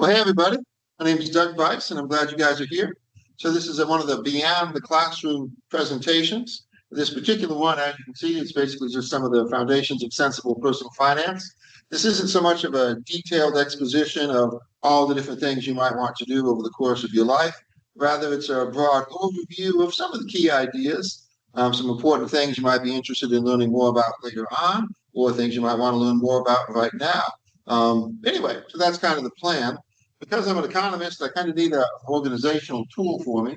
Well, hey, everybody. My name is Doug Bice, and I'm glad you guys are here. So this is one of the Beyond the Classroom presentations. This particular one, as you can see, is basically just some of the foundations of sensible personal finance. This isn't so much of a detailed exposition of all the different things you might want to do over the course of your life. Rather, it's a broad overview of some of the key ideas, some important things you might be interested in learning more about later on, or things you might want to learn more about right now. Anyway, so that's kind of the plan. Because I'm an economist, I kind of need an organizational tool for me.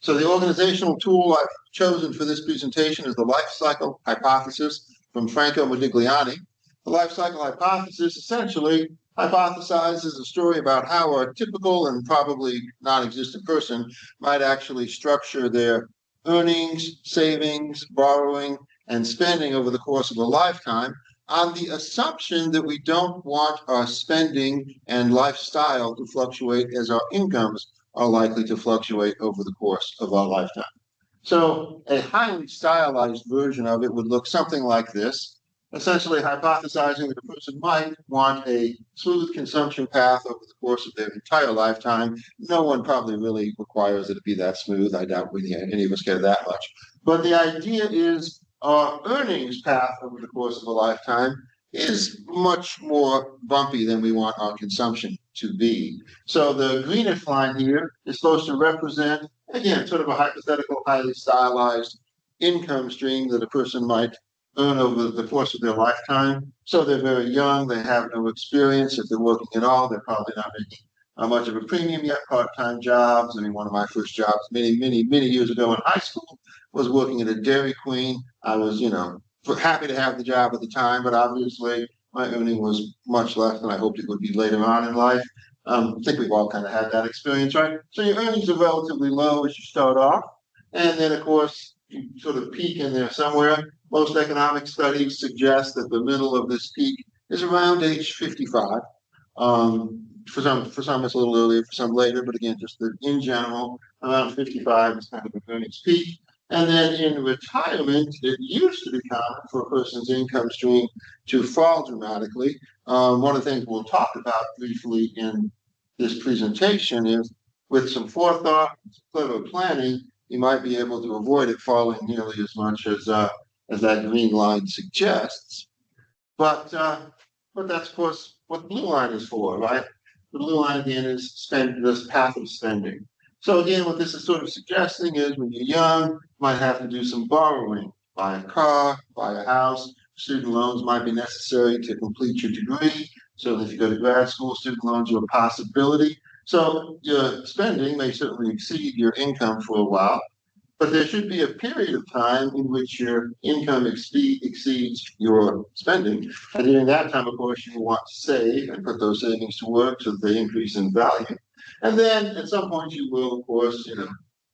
So the organizational tool I've chosen for this presentation is the life cycle hypothesis from Franco Modigliani. The life cycle hypothesis essentially hypothesizes a story about how a typical and probably non-existent person might actually structure their earnings, savings, borrowing, and spending over the course of a lifetime, on the assumption that we don't want our spending and lifestyle to fluctuate as our incomes are likely to fluctuate over the course of our lifetime. So a highly stylized version of it would look something like this, essentially hypothesizing that a person might want a smooth consumption path over the course of their entire lifetime. No one probably really requires it to be that smooth. I doubt any of us care that much. But the idea is our earnings path over the course of a lifetime is much more bumpy than we want our consumption to be. So the greenish line here is supposed to represent, again, sort of a hypothetical, highly stylized income stream that a person might earn over the course of their lifetime. So they're very young, they have no experience. If they're working at all, they're probably not making much of a premium yet, part-time jobs. I mean, one of my first jobs many years ago in high school was working at a Dairy Queen. I was, happy to have the job at the time, but obviously my earning was much less than I hoped it would be later on in life. I think we've all kind of had that experience, right? So your earnings are relatively low as you start off. And then, of course, you sort of peak in there somewhere. Most economic studies suggest that the middle of this peak is around age 55. For some, it's a little earlier, for some later, but again, just in general, around 55 is kind of an earnings peak. And then in retirement, it used to be common for a person's income stream to fall dramatically. One of the things we'll talk about briefly in this presentation is with some forethought, some clever planning, you might be able to avoid it falling nearly as much as that green line suggests. But that's, of course, what the blue line is for, right? The blue line, again, is this path of spending. So again, what this is sort of suggesting is when you're young, you might have to do some borrowing, buy a car, buy a house. Student loans might be necessary to complete your degree. So if you go to grad school, student loans are a possibility. So your spending may certainly exceed your income for a while, but there should be a period of time in which your income exceeds your spending. And during that time, of course, you want to save and put those savings to work so that they increase in value. And then at some point you will, of course,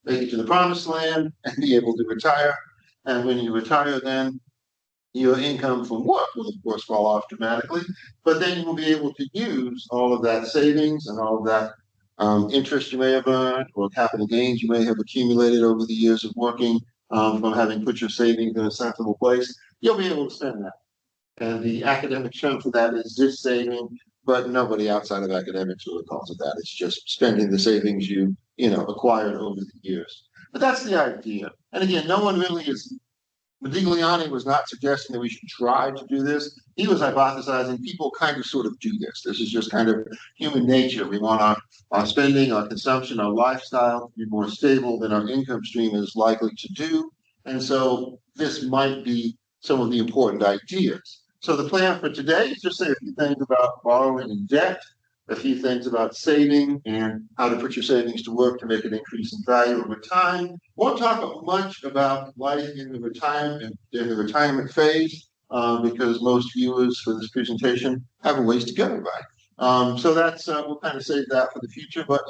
make it to the promised land and be able to retire. And when you retire, then your income from work will, of course, fall off dramatically. But then you will be able to use all of that savings and all of that interest you may have earned or capital gains you may have accumulated over the years of working from having put your savings in a sensible place. You'll be able to spend that. And the academic term for that is just saving, but nobody outside of academics really calls it that. It's just spending the savings you acquired over the years. But that's the idea. And again, no one really is. Modigliani was not suggesting that we should try to do this. He was hypothesizing people kind of sort of do this. This is just kind of human nature. We want our spending, our consumption, our lifestyle to be more stable than our income stream is likely to do. And so this might be some of the important ideas. So the plan for today is just say a few things about borrowing and debt, a few things about saving and how to put your savings to work to make an increase in value over time. Won't talk much about life in the retirement phase because most viewers for this presentation have a ways to go, right? So that's we'll kind of save that for the future. But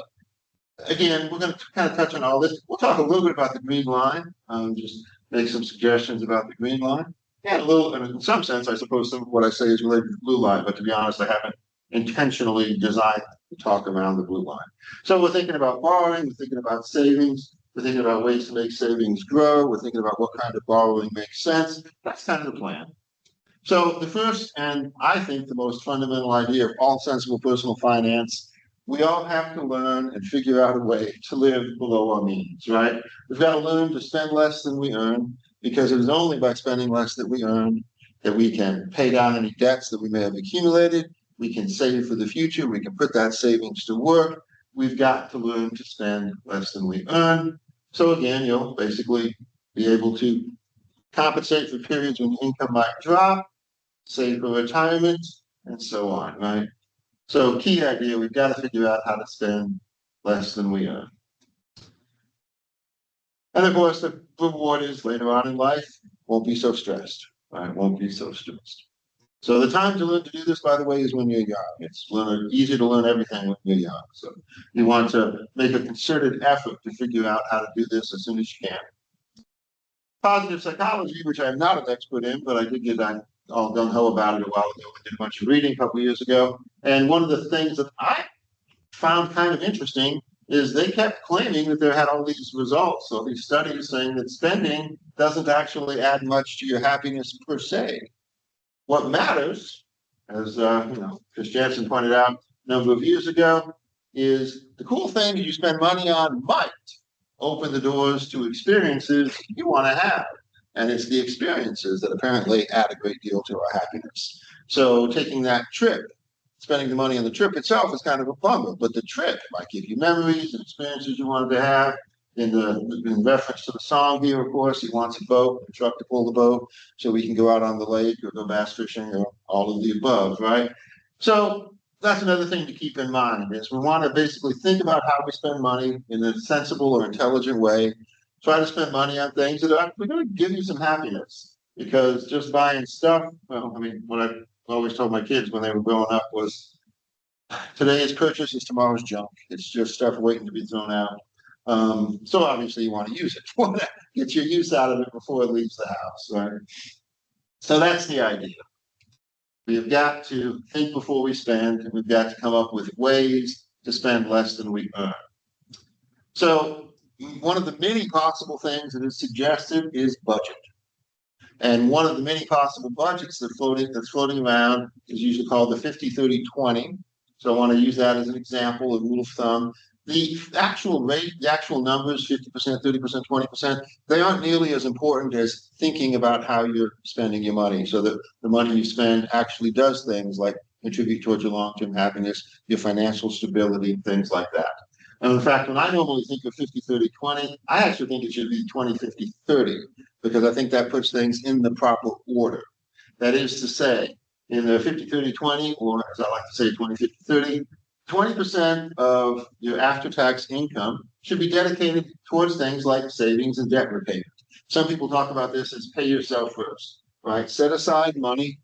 again, we're going to kind of touch on all this. We'll talk a little bit about the green line, just make some suggestions about the green line. And in some sense, I suppose some of what I say is related to the blue line, but to be honest, I haven't intentionally designed to talk around the blue line. So we're thinking about borrowing, we're thinking about savings, we're thinking about ways to make savings grow, we're thinking about what kind of borrowing makes sense. That's kind of the plan. So the first, and I think the most fundamental idea of all sensible personal finance we all have to learn and figure out a way to live below our means, right? We've got to learn to spend less than we earn, because it is only by spending less than we earn that we can pay down any debts that we may have accumulated. We can save for the future. We can put that savings to work. We've got to learn to spend less than we earn. So again, you'll basically be able to compensate for periods when income might drop, save for retirement, and so on, right? So key idea, we've got to figure out how to spend less than we earn. And of course, the reward is later on in life, won't be so stressed, right? Won't be so stressed. So the time to learn to do this, by the way, is when you're young. It's easier to learn everything when you're young. So you want to make a concerted effort to figure out how to do this as soon as you can. Positive psychology, which I'm not an expert in, but I did get all gung-ho about it a while ago. I did a bunch of reading a couple of years ago. And one of the things that I found kind of interesting is they kept claiming that they had all these results, so these studies saying that spending doesn't actually add much to your happiness per se. What matters, as Chris Jansen pointed out a number of years ago, is the cool thing that you spend money on might open the doors to experiences you want to have. And it's the experiences that apparently add a great deal to our happiness. So taking that trip, spending the money on the trip itself is kind of a bummer, but the trip might give you memories and experiences you wanted to have. In reference to the song here, of course, he wants a boat, a truck to pull the boat, so we can go out on the lake or go bass fishing or all of the above, right? So that's another thing to keep in mind is we want to basically think about how we spend money in a sensible or intelligent way. Try to spend money on things that are actually going to give you some happiness, because just buying stuff, well, I mean, what I always told my kids when they were growing up was today's purchase is tomorrow's junk. It's just stuff waiting to be thrown out. So obviously you want to use it. Get your use out of it before it leaves the house, right? So that's the idea. We've got to think before we spend, and we've got to come up with ways to spend less than we earn. So one of the many possible things that is suggested is budget. And one of the many possible budgets that's floating around is usually called the 50-30-20. So I want to use that as an example, a rule of thumb. The actual rate, the actual numbers, 50%, 30%, 20%, they aren't nearly as important as thinking about how you're spending your money, so that the money you spend actually does things like contribute towards your long-term happiness, your financial stability, things like that. And in fact, when I normally think of 50-30-20, I actually think it should be 20-50-30, because I think that puts things in the proper order. That is to say, in the 50-30-20, or as I like to say, 20-50-30, 20% of your after-tax income should be dedicated towards things like savings and debt repayment. Some people talk about this as pay yourself first, right? Set aside money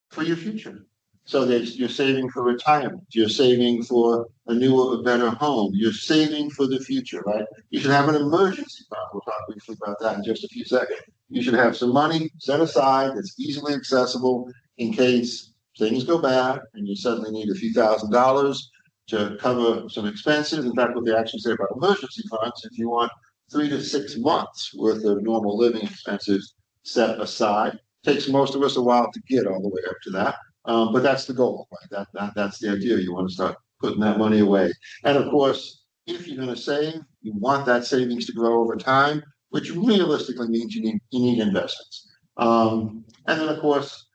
for your future. So that you're saving for retirement, you're saving for a newer, better home, you're saving for the future, right? You should have an emergency fund. We'll talk briefly about that in just a few seconds. You should have some money set aside that's easily accessible in case things go bad and you suddenly need a few $1,000s to cover some expenses. In fact, what they actually say about emergency funds, if you want 3 to 6 months worth of normal living expenses set aside, takes most of us a while to get all the way up to that. But that's the goal, right? That's the idea. You want to start putting that money away. And of course, if you're going to save, you want that savings to grow over time, which realistically means you need investments. And then, of course,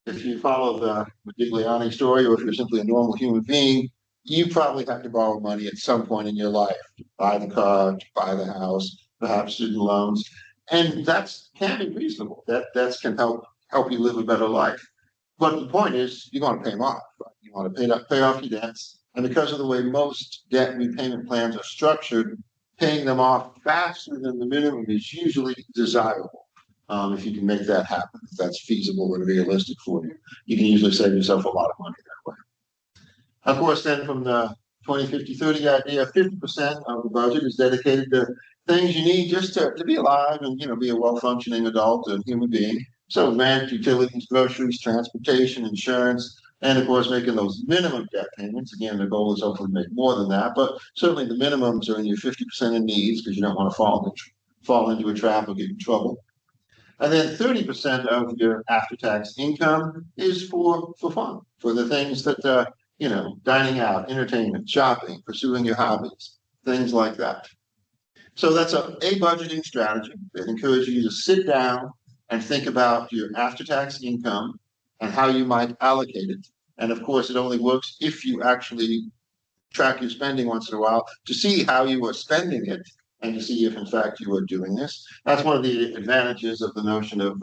if you follow the Modigliani story, or if you're simply a normal human being, you probably have to borrow money at some point in your life to buy the car, to buy the house, perhaps student loans. And that can be reasonable. That can help you live a better life. But the point is, you want to pay them off. Right? You want to pay off your debts. And because of the way most debt repayment plans are structured, paying them off faster than the minimum is usually desirable. If you can make that happen, if that's feasible and realistic for you, you can usually save yourself a lot of money that way. Of course, then from the 20-50-30 idea, 50% of the budget is dedicated to things you need just to be alive and be a well-functioning adult and human being. So rent, utilities, groceries, transportation, insurance, and of course making those minimum debt payments. Again, the goal is hopefully to make more than that, but certainly the minimums are in your 50% in needs, because you don't want to fall into a trap or get in trouble. And then 30% of your after-tax income is for fun, for the things that dining out, entertainment, shopping, pursuing your hobbies, things like that. So that's a budgeting strategy that encourages you to sit down and think about your after-tax income and how you might allocate it. And of course, it only works if you actually track your spending once in a while to see how you are spending it and to see if, in fact, you are doing this. That's one of the advantages of the notion of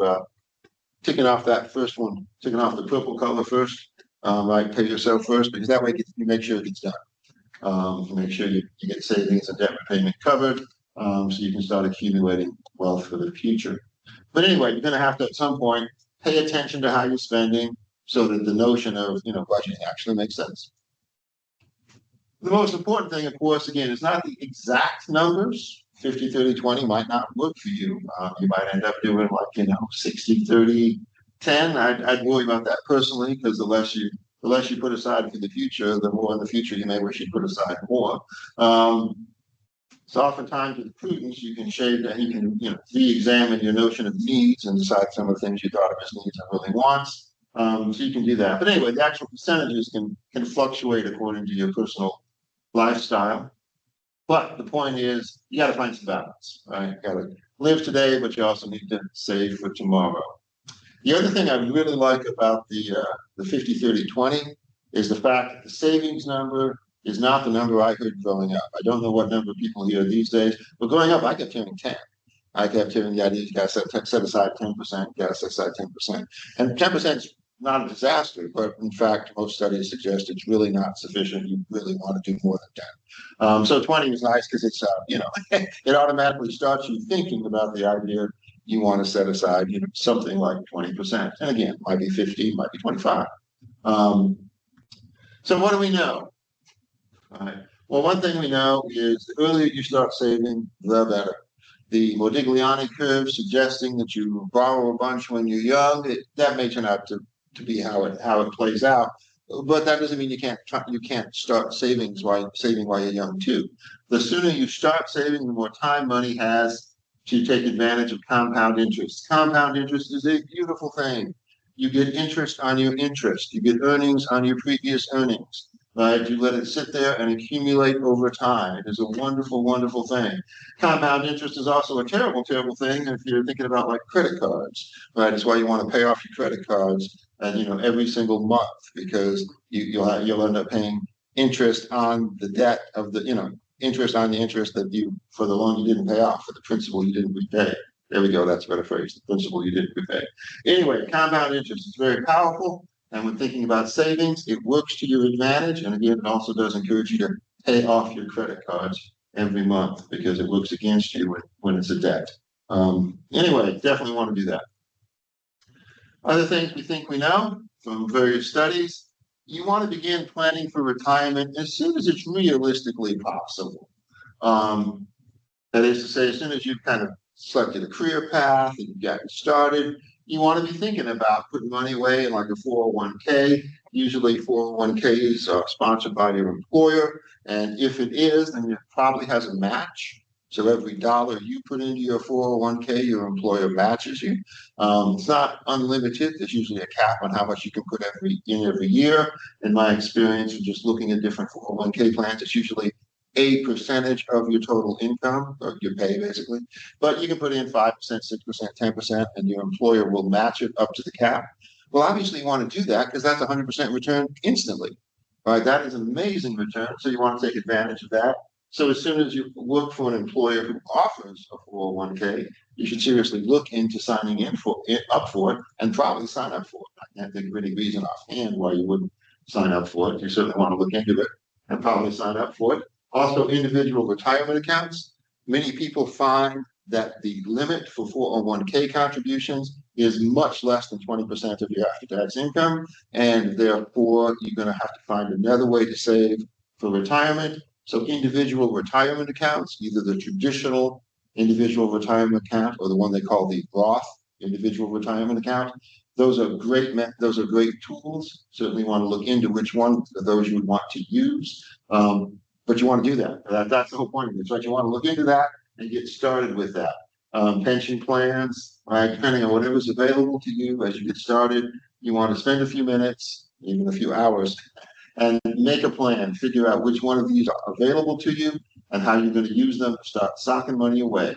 ticking off that first one, ticking off the purple color first, like pay yourself first, because that way you make sure it gets done. Make sure you get savings and debt repayment covered, so you can start accumulating wealth for the future. But anyway, you're going to have to, at some point, pay attention to how you're spending so that the notion of, budgeting actually makes sense. The most important thing, of course, again, is not the exact numbers. 50, 30, 20 might not work for you. You might end up doing 60, 30, 10. I'd worry about that personally, because the less you put aside for the future, the more in the future you may wish you put aside more. So oftentimes with prudence, you can shade and you can, re-examine your notion of needs and decide some of the things you thought of as needs and really wants. So you can do that. But anyway, the actual percentages can fluctuate according to your personal lifestyle. But the point is, you got to find some balance, right? You got to live today, but you also need to save for tomorrow. The other thing I really like about the 50, 30, 20 is the fact that the savings number is not the number I heard growing up. I don't know what number people hear these days, but growing up, I kept hearing 10. I kept hearing the idea you got to set aside 10%, you got to set aside 10%. And 10% is not a disaster, but in fact, most studies suggest it's really not sufficient. You really want to do more than 10. So 20 is nice because it's, it automatically starts you thinking about the idea you want to set aside, something like 20%. And again, it might be 50, might be 25. So what do we know? All right. Well, one thing we know is the earlier you start saving, the better. The Modigliani curve suggesting that you borrow a bunch when you're young, that may turn out to be how it plays out. But that doesn't mean you can't start saving while you're young too. The sooner you start saving, the more time money has to take advantage of compound interest. Compound interest is a beautiful thing. You get interest on your interest. You get earnings on your previous earnings. Right? You let it sit there and accumulate over time. It is a wonderful, wonderful thing. Compound interest is also a terrible, terrible thing if you're thinking about credit cards. Right? It's why you want to pay off your credit cards and every single month, because you'll end up paying interest on the debt of the interest on the interest that for the loan you didn't pay off, for the principal you didn't repay. There we go. That's a better phrase. The principal you didn't repay. Anyway, compound interest is very powerful. And when thinking about savings, it works to your advantage. And again, it also does encourage you to pay off your credit cards every month because it works against you when it's a debt. Anyway, definitely want to do that. Other things we think we know from various studies, you want to begin planning for retirement as soon as it's realistically possible. That is to say, as soon as you've kind of selected a career path and you've gotten started, you want to be thinking about putting money away in a 401k. Usually 401ks are sponsored by your employer. And if it is, then it probably has a match. So every dollar you put into your 401k, your employer matches you. It's not unlimited. There's usually a cap on how much you can put every year. In my experience, from just looking at different 401k plans, it's usually a percentage of your total income, or your pay basically. But you can put in 5%, 6%, 10%, and your employer will match it up to the cap. Well, obviously you want to do that because that's 100% return instantly. Right? That is an amazing return. So you want to take advantage of that. So as soon as you look for an employer who offers a 401k, you should seriously look into signing up for it and probably sign up for it. I can't think of any reason offhand why you wouldn't sign up for it. You certainly want to look into it and probably sign up for it. Also, individual retirement accounts. Many people find that the limit for 401k contributions is much less than 20% of your after-tax income, and therefore you're going to have to find another way to save for retirement. So individual retirement accounts, either the traditional individual retirement account or the one they call the Roth individual retirement account, those are great tools. Certainly want to look into which one of those you would want to use. But you want to do that. That's the whole point of it. So you want to look into that and get started with that. Pension plans, right? Depending on whatever's available to you as you get started, you want to spend a few minutes, even a few hours, and make a plan. Figure out which one of these are available to you and how you're going to use them to start socking money away.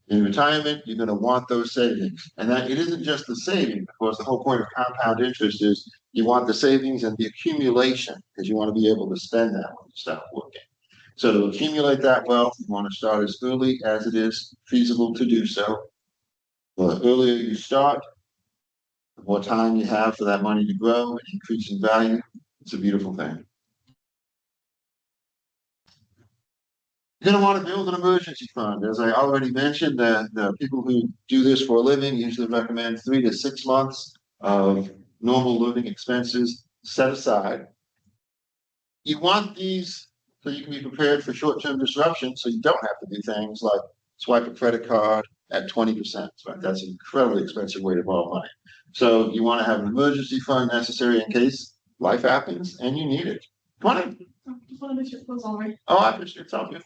In retirement, you're going to want those savings. And that it isn't just the saving. Of course, the whole point of compound interest is you want the savings and the accumulation because you want to be able to spend that when you start working. So to accumulate that wealth, you want to start as early as it is feasible to do so. The earlier you start, the more time you have for that money to grow and increase in value. It's a beautiful thing. You're going to want to build an emergency fund. As I already mentioned, the people who do this for a living usually recommend 3 to 6 months of normal living expenses set aside. You want these so you can be prepared for short-term disruption, so you don't have to do things like swipe a credit card at 20%. Right? That's an incredibly expensive way to borrow money. So you want to have an emergency fund necessary in case life happens and you need it. Come on in. Just want to make sure it close all right. Oh, I appreciate it. It's all good.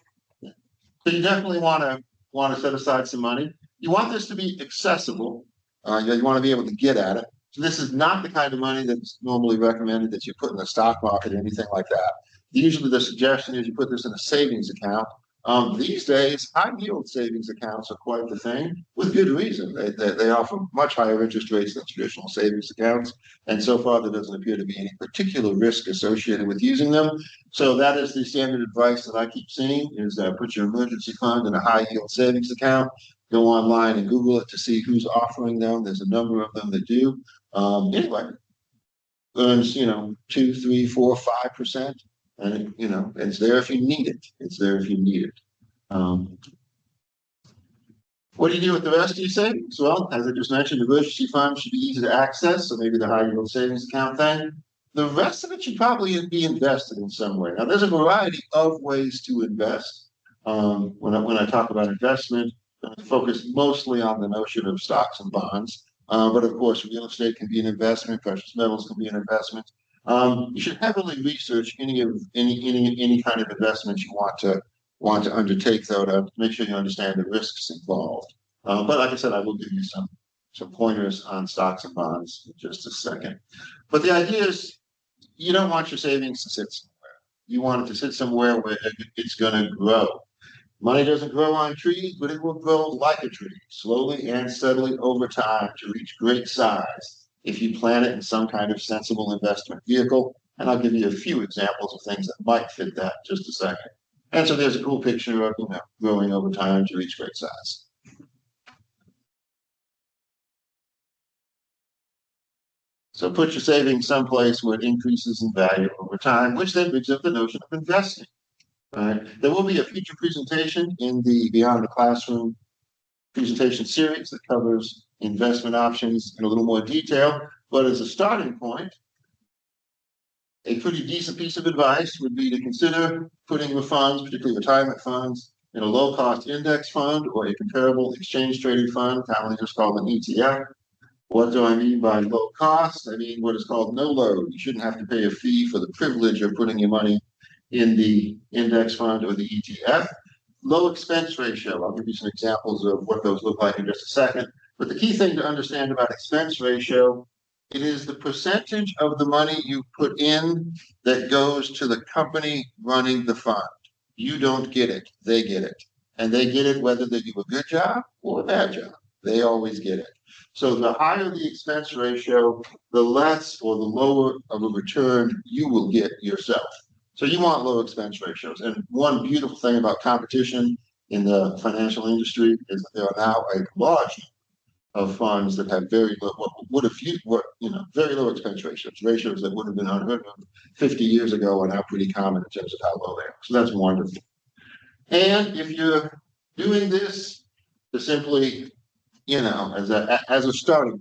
So you definitely want to set aside some money. You want this to be accessible. You want to be able to get at it. So this is not the kind of money that's normally recommended that you put in the stock market or anything like that. Usually the suggestion is you put this in a savings account. These days, high yield savings accounts are quite the thing with good reason. They offer much higher interest rates than traditional savings accounts. And so far, there doesn't appear to be any particular risk associated with using them. So that is the standard advice that I keep seeing is put your emergency fund in a high yield savings account. Go online and Google it to see who's offering them. There's a number of them that do. Anyway, earns, 2, 3, 4, 5%. And, it's there if you need it. It's there if you need it. What do you do with the rest of your savings? Well, as I just mentioned, the emergency fund should be easy to access, so maybe the high yield savings account thing. The rest of it should probably be invested in some way. Now, there's a variety of ways to invest. When I talk about investment, I focus mostly on the notion of stocks and bonds. But of course, real estate can be an investment, precious metals can be an investment. You should heavily research any kind of investments you want to undertake, though, to make sure you understand the risks involved. But like I said, I will give you some pointers on stocks and bonds in just a second. But the idea is you don't want your savings to sit somewhere. You want it to sit somewhere where it's going to grow. Money doesn't grow on trees, but it will grow like a tree, slowly and steadily over time to reach great size if you plan it in some kind of sensible investment vehicle. And I'll give you a few examples of things that might fit that in just a second. And so there's a cool picture of growing over time to reach great size. So put your savings someplace where it increases in value over time, which then brings up the notion of investing. Right. There will be a future presentation in the Beyond the Classroom presentation series that covers investment options in a little more detail. But as a starting point, a pretty decent piece of advice would be to consider putting your funds, particularly retirement funds, in a low-cost index fund or a comparable exchange-traded fund, commonly just called an ETF. What do I mean by low cost? I mean what is called no load. You shouldn't have to pay a fee for the privilege of putting your money in the index fund or the ETF. Low expense ratio. I'll give you some examples of what those look like in just a second. But the key thing to understand about expense ratio, it is the percentage of the money you put in that goes to the company running the fund. You don't get it, they get it. And they get it whether they do a good job or a bad job. They always get it. So the higher the expense ratio, the less or the lower of a return you will get yourself. So you want low expense ratios. And one beautiful thing about competition in the financial industry is that there are now a large number of funds that have very low, very low expense ratios that would have been unheard of 50 years ago are now pretty common in terms of how low they are. So that's wonderful. And if you're doing this to simply, as a starting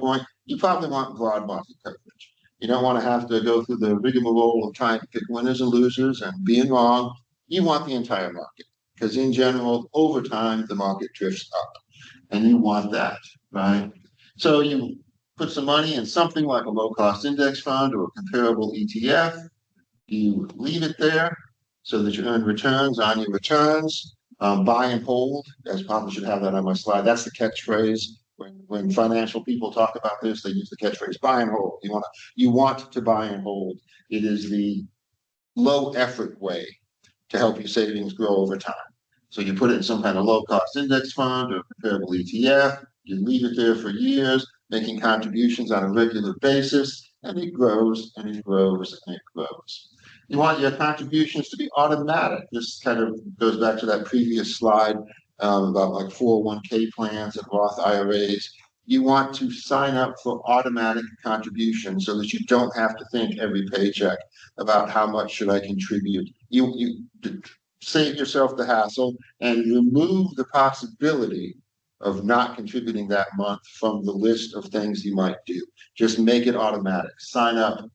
point, you probably want broad market coverage. You don't want to have to go through the rigmarole of trying to pick winners and losers and being wrong. You want the entire market because in general, over time, the market drifts up and you want that, right? So you put some money in something like a low-cost index fund or a comparable ETF. You leave it there so that you earn returns on your returns. Buy and hold, as probably should have that on my slide. That's the catchphrase When financial people talk about this, they use the catchphrase buy and hold. You want to buy and hold. It is the low effort way to help your savings grow over time. So you put it in some kind of low cost index fund or comparable ETF, you leave it there for years, making contributions on a regular basis, and it grows and it grows and it grows. You want your contributions to be automatic. This kind of goes back to that previous slide about like 401k plans and Roth IRAs. You want to sign up for automatic contributions so that you don't have to think every paycheck about how much should I contribute. You save yourself the hassle and remove the possibility of not contributing that month from the list of things you might do. Just make it automatic. Sign up,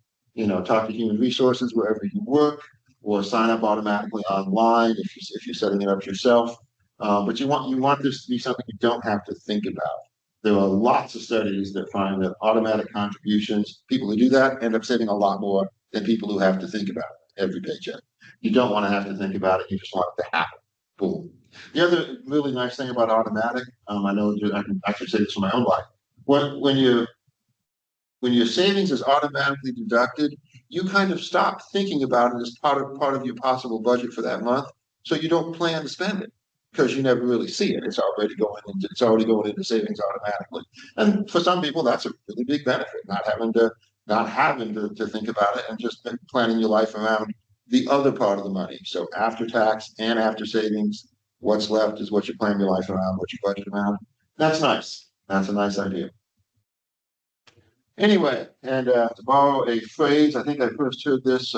talk to human resources wherever you work, or sign up automatically online if you're setting it up yourself. But you want this to be something you don't have to think about. There are lots of studies that find that automatic contributions, people who do that end up saving a lot more than people who have to think about it every paycheck. You don't want to have to think about it. You just want it to happen. Boom. The other really nice thing about automatic, I know I can actually say this from my own life. When your savings is automatically deducted, you kind of stop thinking about it as part of your possible budget for that month. So you don't plan to spend it because you never really see it. It's already going into savings automatically. And for some people, that's a really big benefit, not having to think about it and just planning your life around the other part of the money. So after tax and after savings, what's left is what you plan your life around, what you budget around. That's nice. That's a nice idea. Anyway, and to borrow a phrase, I think I first read this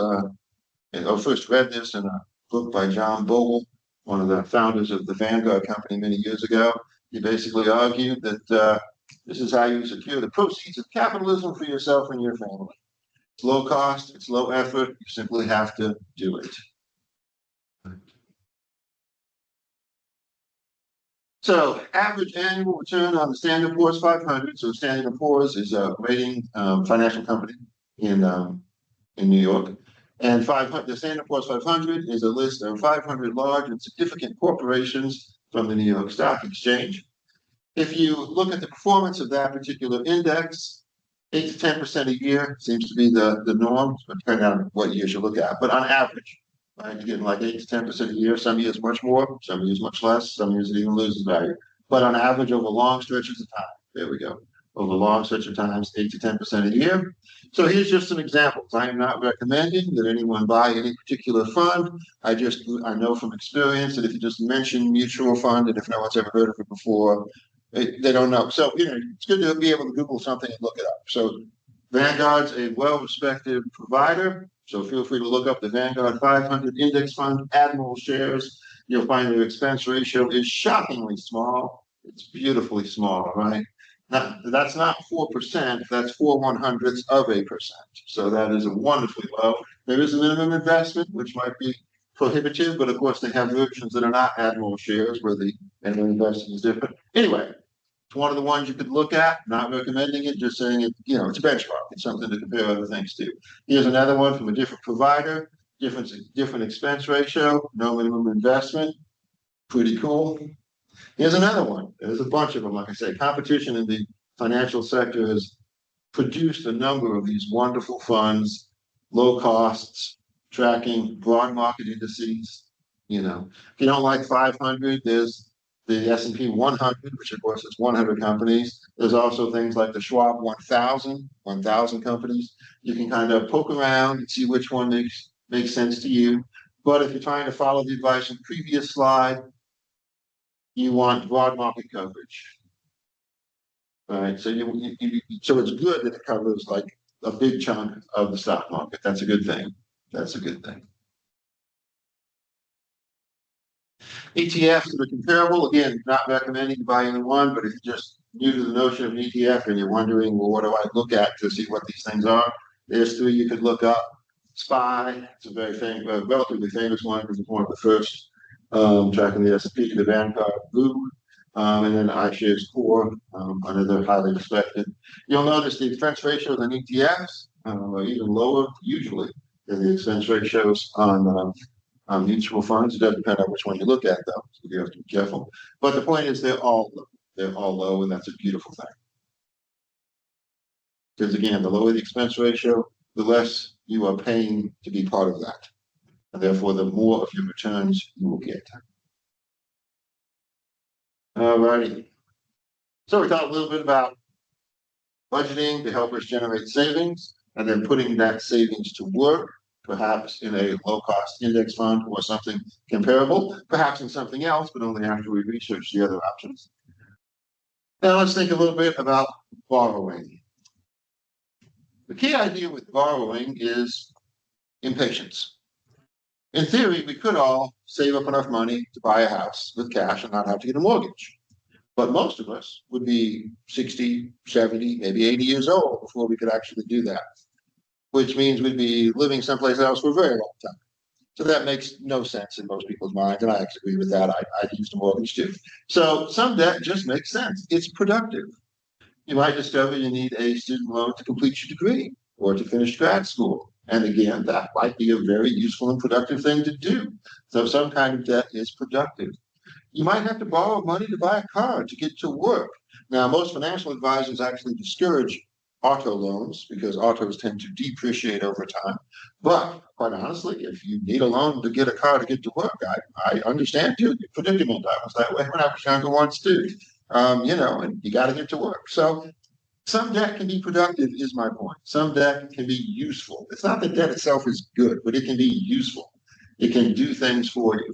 in a book by John Bogle, one of the founders of the Vanguard company many years ago. He basically argued that this is how you secure the proceeds of capitalism for yourself and your family. It's low cost, it's low effort, you simply have to do it. So average annual return on the Standard & Poor's 500. So Standard & Poor's is a rating financial company in New York. And the Standard & Poor's 500 is a list of 500 large and significant corporations from the New York Stock Exchange. If you look at the performance of that particular index, 8 to 10% a year seems to be the norm, depending on what years you look at. But on average, right, you're getting like 8 to 10% a year. Some years much more, some years much less, some years it even loses value. But on average, over long stretches of time, there we go. Over long stretch of times, 8 to 10% a year. So here's just some examples. I am not recommending that anyone buy any particular fund. I know from experience that if you just mention mutual fund, and if no one's ever heard of it before, they don't know. So, it's good to be able to Google something and look it up. So Vanguard's a well-respected provider. So feel free to look up the Vanguard 500 Index Fund, Admiral shares. You'll find their expense ratio is shockingly small. It's beautifully small, right? Now, that's not 4%, that's 4/100ths of a percent. So that is wonderfully low. There is a minimum investment, which might be prohibitive, but of course they have versions that are not Admiral shares where the minimum investment is different. Anyway, it's one of the ones you could look at, not recommending it, just saying it's a benchmark. It's something to compare other things to. Here's another one from a different provider, different expense ratio, no minimum investment. Pretty cool. Here's another one. There's a bunch of them. Like I say, competition in the financial sector has produced a number of these wonderful funds, low costs, tracking broad market indices. If you don't like 500, there's the S&P 100, which of course is 100 companies. There's also things like the Schwab 1000 companies. You can kind of poke around and see which one makes sense to you. But if you're trying to follow the advice in the previous slide, you want broad market coverage. All right, so so it's good that it covers like a big chunk of the stock market. That's a good thing. That's a good thing. ETFs that are comparable, again, not recommending to buy any one, but if you're just new to the notion of an ETF and you're wondering, well, what do I look at to see what these things are? There's 3 you could look up. SPY, it's a very relatively famous one because it's one of the first tracking the S&P, the Vanguard Blue, and then iShares Core, another highly respected. You'll notice the expense ratios on ETFs are even lower usually than the expense ratios on mutual funds. It does depend on which one you look at, though, so you have to be careful. But the point is they're all low. they're all low, and that's a beautiful thing. Because again, the lower the expense ratio, the less you are paying to be part of that. And therefore, the more of your returns you will get. All righty. So we talked a little bit about budgeting to help us generate savings, and then putting that savings to work, perhaps in a low-cost index fund or something comparable, perhaps in something else, but only after we research the other options. Now let's think a little bit about borrowing. The key idea with borrowing is impatience. In theory, we could all save up enough money to buy a house with cash and not have to get a mortgage. But most of us would be 60, 70, maybe 80 years old before we could actually do that, which means we'd be living someplace else for a very long time. So that makes no sense in most people's minds, and I actually agree with that. I used a mortgage too. So some debt just makes sense. It's productive. You might discover you need a student loan to complete your degree or to finish grad school. And again, that might be a very useful and productive thing to do. So some kind of debt is productive. You might have to borrow money to buy a car to get to work. Now, most financial advisors actually discourage auto loans because autos tend to depreciate over time. But quite honestly, if you need a loan to get a car to get to work, I understand your predicament. I was that way when I was younger once too. And you got to get to work. So some debt can be productive is my point. Some debt can be useful. It's not that debt itself is good, but it can be useful. It can do things for you.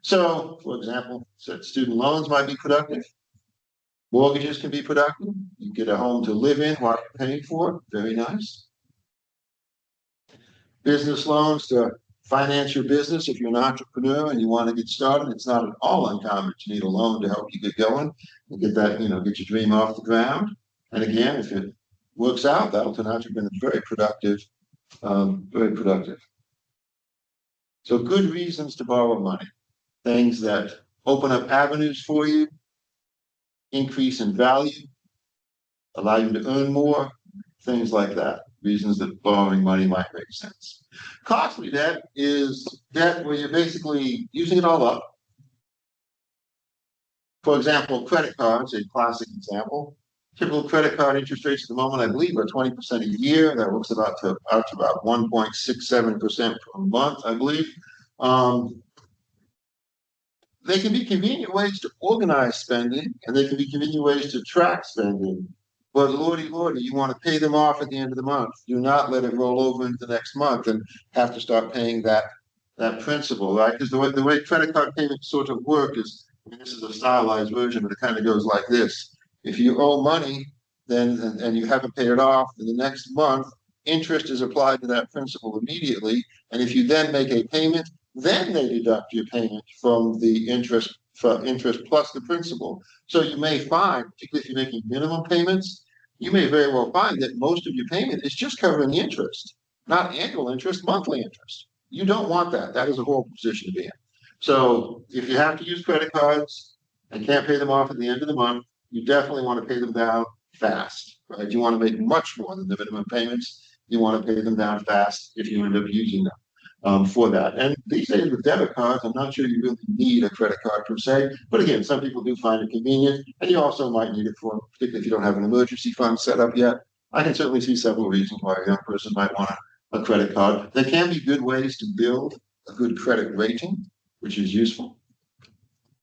So, for example, student loans might be productive. Mortgages can be productive. You get a home to live in while you're paying for it. Very nice. Business loans to finance your business. If you're an entrepreneur and you want to get started, it's not at all uncommon to need a loan to help you get going and get that, get your dream off the ground. And again, if it works out, that'll turn out to have been very productive, very productive. So good reasons to borrow money. Things that open up avenues for you, increase in value, allow you to earn more, things like that. Reasons that borrowing money might make sense. Costly debt is debt where you're basically using it all up. For example, credit cards, a classic example. Typical credit card interest rates at the moment, I believe, are 20% a year. That works out to about 1.67% per month, I believe. They can be convenient ways to organize spending, and they can be convenient ways to track spending. But lordy, you want to pay them off at the end of the month. Do not let it roll over into the next month and have to start paying that principal, right? Because the way credit card payments sort of work is, this is a stylized version, but it kind of goes like this. If you owe money, then and you haven't paid it off, then the next month, interest is applied to that principal immediately. And if you then make a payment, then they deduct your payment from the interest plus the principal. So you may find, particularly if you're making minimum payments, you may very well find that most of your payment is just covering the interest, not annual interest, monthly interest. You don't want that. That is a horrible position to be in. So if you have to use credit cards and can't pay them off at the end of the month, you definitely want to pay them down fast, right? You want to make much more than the minimum payments. You want to pay them down fast if you end up using them. For that. And these days with debit cards, I'm not sure you really need a credit card per se, but again, some people do find it convenient, and you also might need it for, particularly if you don't have an emergency fund set up yet. I can certainly see several reasons why a young person might want a credit card. There can be good ways to build a good credit rating, which is useful.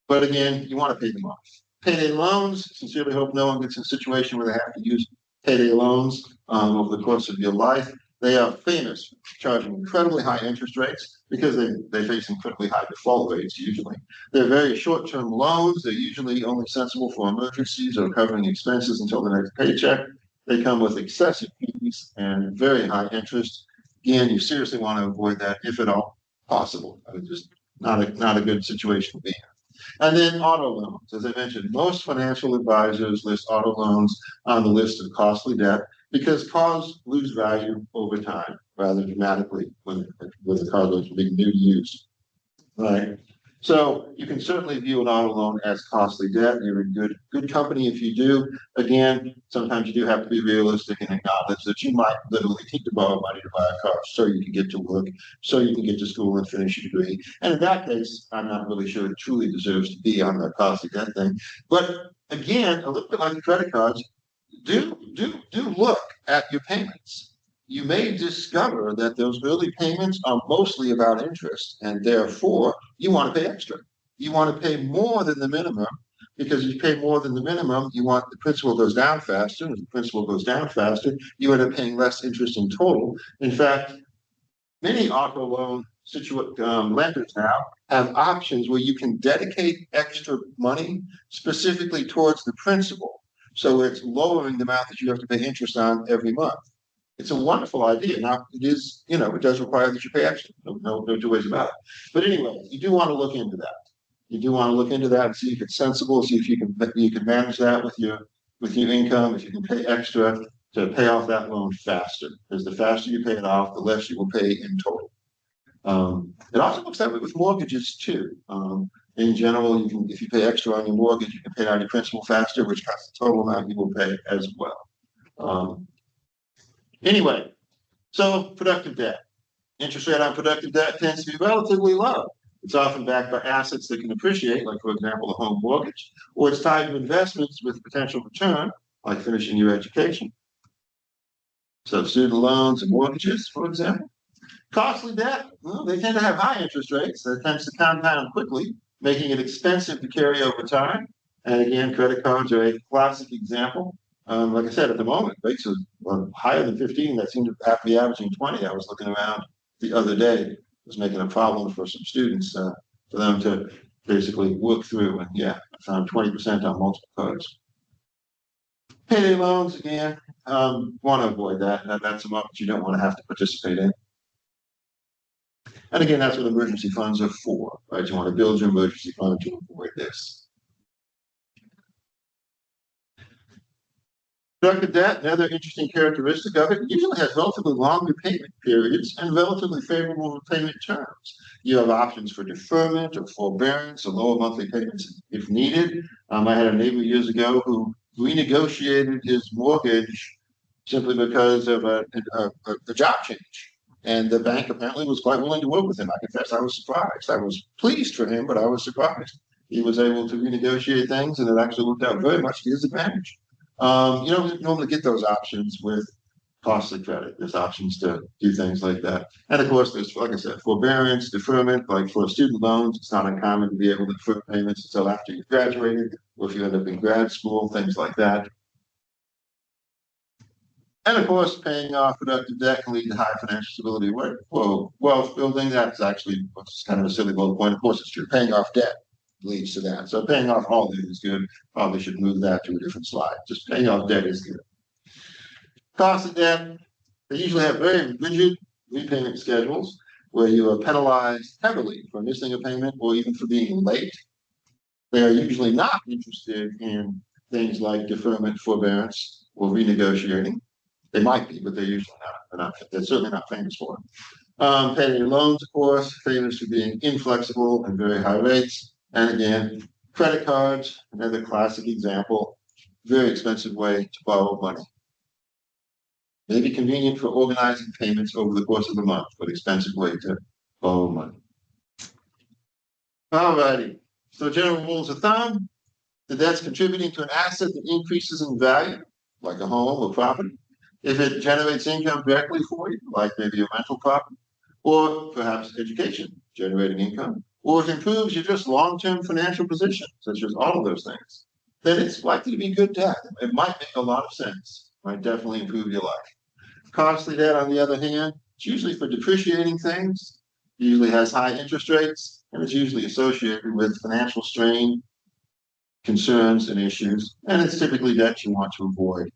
But again, you want to pay them off. Payday loans, sincerely hope no one gets in a situation where they have to use payday loans over the course of your life. They are famous for charging incredibly high interest rates because they face incredibly high default rates usually. They're very short-term loans. They're usually only sensible for emergencies or covering expenses until the next paycheck. They come with excessive fees and very high interest. Again, you seriously want to avoid that if at all possible. It's just not a good situation to be in. And then auto loans. As I mentioned, most financial advisors list auto loans on the list of costly debt because cars lose value over time rather dramatically when the car goes from being new to used. Right. So you can certainly view an auto loan as costly debt. You're in good company if you do. Again, sometimes you do have to be realistic and acknowledge that you might literally need to borrow money to buy a car so you can get to work, so you can get to school and finish your degree. And in that case, I'm not really sure it truly deserves to be on the costly debt thing. But again, a little bit like the credit cards, do look at your payments. You may discover that those early payments are mostly about interest, and therefore you want to pay extra. You want to pay more than the minimum, because if you pay more than the minimum, you want the principal goes down faster, and if the principal goes down faster, you end up paying less interest in total. In fact, many auto loan lenders now have options where you can dedicate extra money specifically towards the principal. So it's lowering the amount that you have to pay interest on every month. It's a wonderful idea. Now, it is, it does require that you pay extra. No two ways about it. But anyway, you do want to look into that. You do want to look into that and see if it's sensible, see if you can manage that with your income, if you can pay extra to pay off that loan faster. Because the faster you pay it off, the less you will pay in total. It also looks that way with mortgages too. In general, if you pay extra on your mortgage, you can pay down your principal faster, which cuts the total amount you will pay as well. Anyway, so productive debt. Interest rate on productive debt tends to be relatively low. It's often backed by assets that can appreciate, like, for example, a home mortgage, or it's tied to investments with potential return, like finishing your education. So student loans and mortgages, for example. Costly debt, well, they tend to have high interest rates that tends to compound quickly, making it expensive to carry over time. And again, credit cards are a classic example. Like I said, at the moment, rates are higher than 15. That seemed to be averaging 20. I was looking around the other day. It was making a problem for some students for them to basically work through. And yeah, I found 20% on multiple cards. Payday loans, again, want to avoid that. That's a market you don't want to have to participate in. And again, that's what emergency funds are for, right? You want to build your emergency fund to avoid this. Productive debt, another interesting characteristic of it, usually has relatively long repayment periods and relatively favorable repayment terms. You have options for deferment or forbearance or lower monthly payments if needed. I had a neighbor years ago who renegotiated his mortgage simply because of a job change. And the bank apparently was quite willing to work with him. I confess I was surprised. I was pleased for him, but I was surprised. He was able to renegotiate things, and it actually worked out very much to his advantage. You don't normally get those options with costly credit. There's options to do things like that. And of course, there's, like I said, forbearance, deferment. Like for student loans, it's not uncommon to be able to defer payments until after you've graduated, or if you end up in grad school, things like that. And of course, paying off productive debt can lead to high financial stability. Well, wealth building, that's actually kind of a silly little point. Of course, it's true. Paying off debt leads to that. So paying off all debt is good. Probably should move that to a different slide. Just paying off debt is good. Cost of debt, they usually have very rigid repayment schedules where you are penalized heavily for missing a payment or even for being late. They are usually not interested in things like deferment, forbearance, or renegotiating. They might be, but they're usually not. They're certainly not famous for it. Payday loans, of course, famous for being inflexible and very high rates. And again, credit cards, another classic example, very expensive way to borrow money. Maybe convenient for organizing payments over the course of the month, but expensive way to borrow money. All righty. So general rules of thumb, the debt's contributing to an asset that increases in value, like a home or property. If it generates income directly for you, like maybe a rental property, or perhaps education, generating income, or if it improves your just long-term financial position, such as all of those things, then it's likely to be good debt. It might make a lot of sense. It might definitely improve your life. Costly debt, on the other hand, it's usually for depreciating things, usually has high interest rates, and it's usually associated with financial strain, concerns, and issues, and it's typically debt you want to avoid.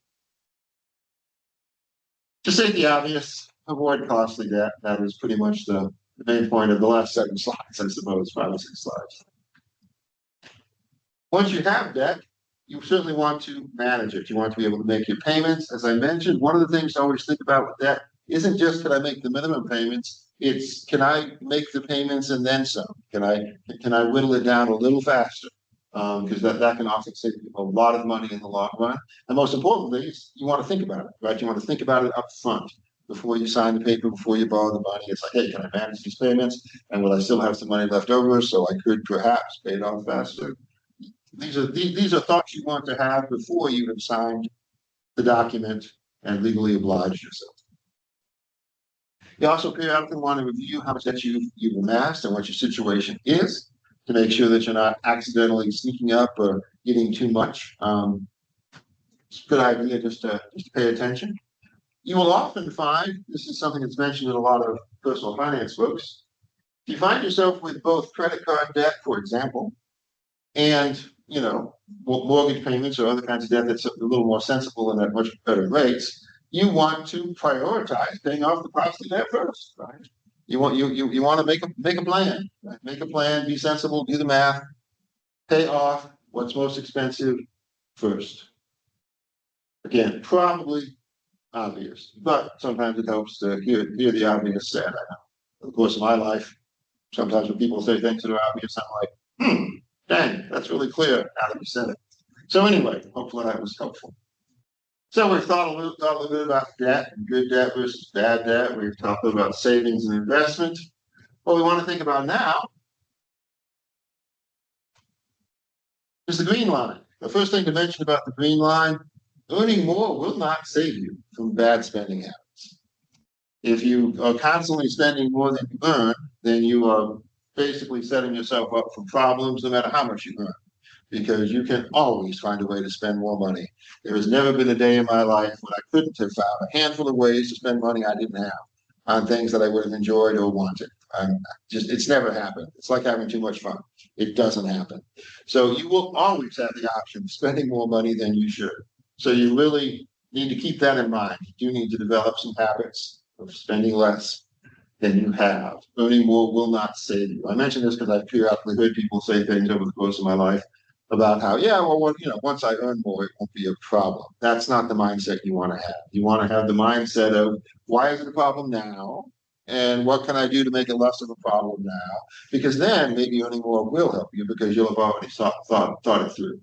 To state the obvious, avoid costly debt. That is pretty much the main point of the last 7 slides, I suppose, 5 or 6 slides. Once you have debt, you certainly want to manage it. You want to be able to make your payments. As I mentioned, one of the things to always think about with debt isn't just can I make the minimum payments, it's can I make the payments and then some? Can I whittle it down a little faster? Because that can often save you a lot of money in the long run. And most importantly, you want to think about it, right? You want to think about it up front before you sign the paper, before you borrow the money. It's like, hey, can I manage these payments? And will I still have some money left over so I could perhaps pay it off faster? these are thoughts you want to have before you have signed the document and legally obliged yourself. You also periodically want to review how much debt you've amassed and what your situation is to make sure that you're not accidentally sneaking up or getting too much. It's a good idea just to pay attention. You will often find, this is something that's mentioned in a lot of personal finance books, if you find yourself with both credit card debt, for example, and mortgage payments or other kinds of debt that's a little more sensible and at much better rates, you want to prioritize paying off the costly debt first, right? You want to make a plan, right? Make a plan, be sensible, do the math, pay off what's most expensive first. Again, probably obvious, but sometimes it helps to hear the obvious said. I know. In the course of my life, sometimes when people say things that are obvious, I'm like, dang, that's really clear now that you said it. So anyway, hopefully that was helpful. So we've thought a little bit about debt and good debt versus bad debt. We've talked about savings and investment. What we want to think about now is the green line. The first thing to mention about the green line, earning more will not save you from bad spending habits. If you are constantly spending more than you earn, then you are basically setting yourself up for problems no matter how much you earn, because you can always find a way to spend more money. There has never been a day in my life when I couldn't have found a handful of ways to spend money I didn't have on things that I would have enjoyed or wanted. It's never happened. It's like having too much fun. It doesn't happen. So you will always have the option of spending more money than you should. So you really need to keep that in mind. You do need to develop some habits of spending less than you have. Earning more will not save you. I mention this because I've periodically heard people say things over the course of my life about how, once I earn more, it won't be a problem. That's not the mindset you want to have. You want to have the mindset of, why is it a problem now? And what can I do to make it less of a problem now? Because then maybe earning more will help you, because you'll have already thought it through.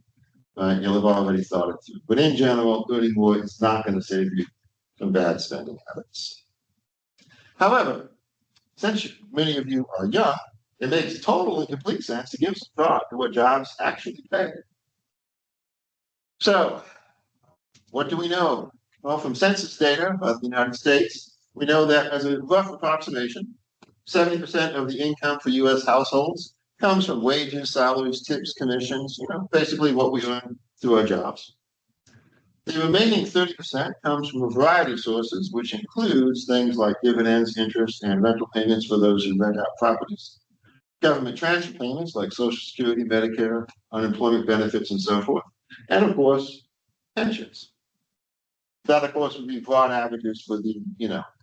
Right? You'll have already thought it through. But in general, earning more is not going to save you from bad spending habits. However, since many of you are young, it makes total and complete sense to give some thought to what jobs actually pay. So, what do we know? Well, from census data of the United States, we know that as a rough approximation, 70% of the income for U.S. households comes from wages, salaries, tips, commissions, basically what we earn through our jobs. The remaining 30% comes from a variety of sources, which includes things like dividends, interest, and rental payments for those who rent out properties, government transfer payments like Social Security, Medicare, unemployment benefits, and so forth, and of course, pensions. That, of course, would be broad averages for the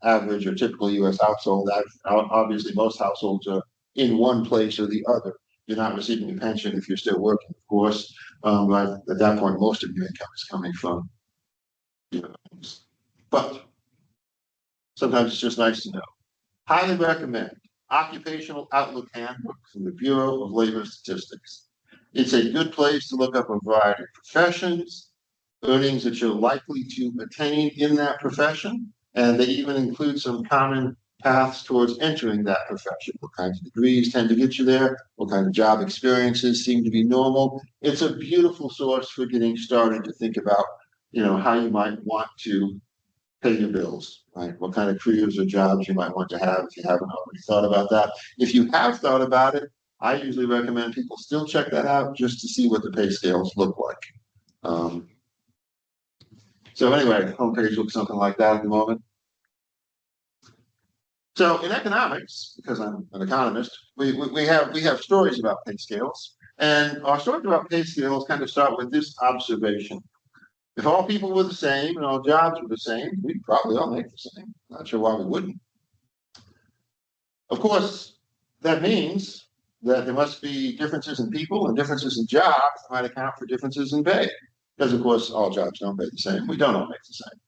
average or typical U.S. household. Obviously, most households are in one place or the other. You're not receiving a pension if you're still working, of course. But at that point, most of your income is coming from things. But sometimes it's just nice to know. Highly recommend Occupational Outlook Handbook from the Bureau of Labor Statistics. It's a good place to look up a variety of professions, earnings that you're likely to attain in that profession, and they even include some common paths towards entering that profession. What kinds of degrees tend to get you there? What kind of job experiences seem to be normal? It's a beautiful source for getting started to think about, how you might want to pay your bills, right? What kind of careers or jobs you might want to have if you haven't already thought about that. If you have thought about it, I usually recommend people still check that out just to see what the pay scales look like. So anyway, homepage looks something like that at the moment. So in economics, because I'm an economist, we have stories about pay scales, and our stories about pay scales kind of start with this observation. If all people were the same and all jobs were the same, we'd probably all make the same. Not sure why we wouldn't. Of course, that means that there must be differences in people and differences in jobs that might account for differences in pay. Because, of course, all jobs don't pay the same. We don't all make the same.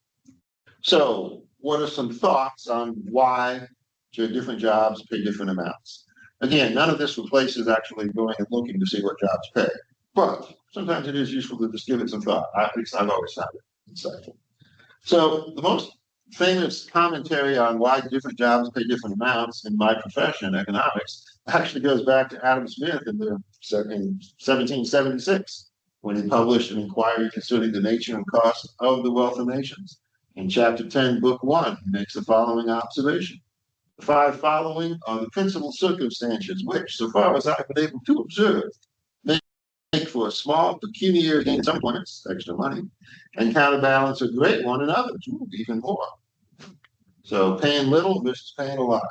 So what are some thoughts on why different jobs pay different amounts? Again, none of this replaces actually going and looking to see what jobs pay. But sometimes it is useful to just give it some thought. At least I've always found it insightful. So the most famous commentary on why different jobs pay different amounts in my profession, economics, actually goes back to Adam Smith in 1776. when he published an inquiry concerning the nature and cost of the wealth of nations. In chapter 10, book 1, he makes the following observation. The 5 following are the principal circumstances which, so far as I've been able to observe, make for a small pecuniary gain in some points, extra money, and counterbalance a great one in others, even more. So paying little versus paying a lot.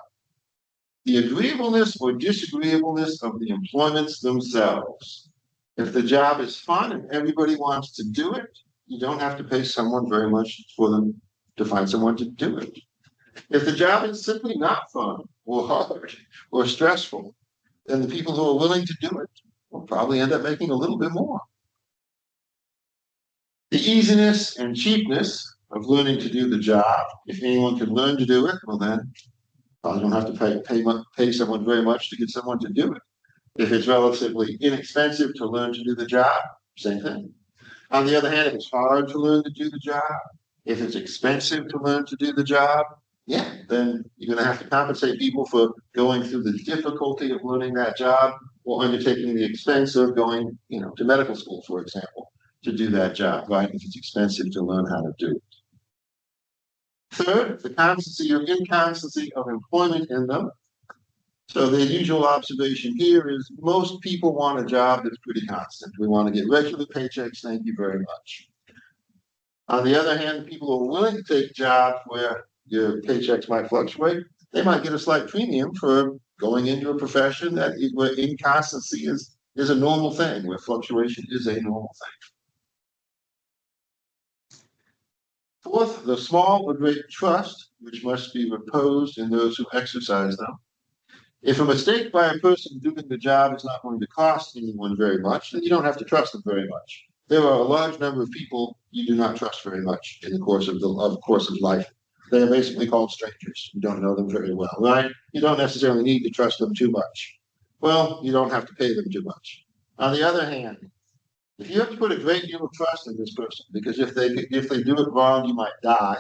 The agreeableness or disagreeableness of the employments themselves. If the job is fun and everybody wants to do it, you don't have to pay someone very much for them to find someone to do it. If the job is simply not fun or hard or stressful, then the people who are willing to do it will probably end up making a little bit more. The easiness and cheapness of learning to do the job. If anyone can learn to do it, well then, probably don't have to pay someone very much to get someone to do it. If it's relatively inexpensive to learn to do the job, same thing. On the other hand, if it's hard to learn to do the job, if it's expensive to learn to do the job, yeah, then you're going to have to compensate people for going through the difficulty of learning that job or undertaking the expense of going, to medical school, for example, to do that job, right? If it's expensive to learn how to do it. Third, the constancy or inconstancy of employment in them. So the usual observation here is most people want a job that's pretty constant. We want to get regular paychecks, thank you very much. On the other hand, people who are willing to take jobs where your paychecks might fluctuate, they might get a slight premium for going into a profession where inconstancy is a normal thing, where fluctuation is a normal thing. Fourth, the small but great trust, which must be reposed in those who exercise them. If a mistake by a person doing the job is not going to cost anyone very much, then you don't have to trust them very much. There are a large number of people you do not trust very much in the course of life. They are basically called strangers. You don't know them very well, right? You don't necessarily need to trust them too much. Well, you don't have to pay them too much. On the other hand, if you have to put a great deal of trust in this person, because if they do it wrong, you might die,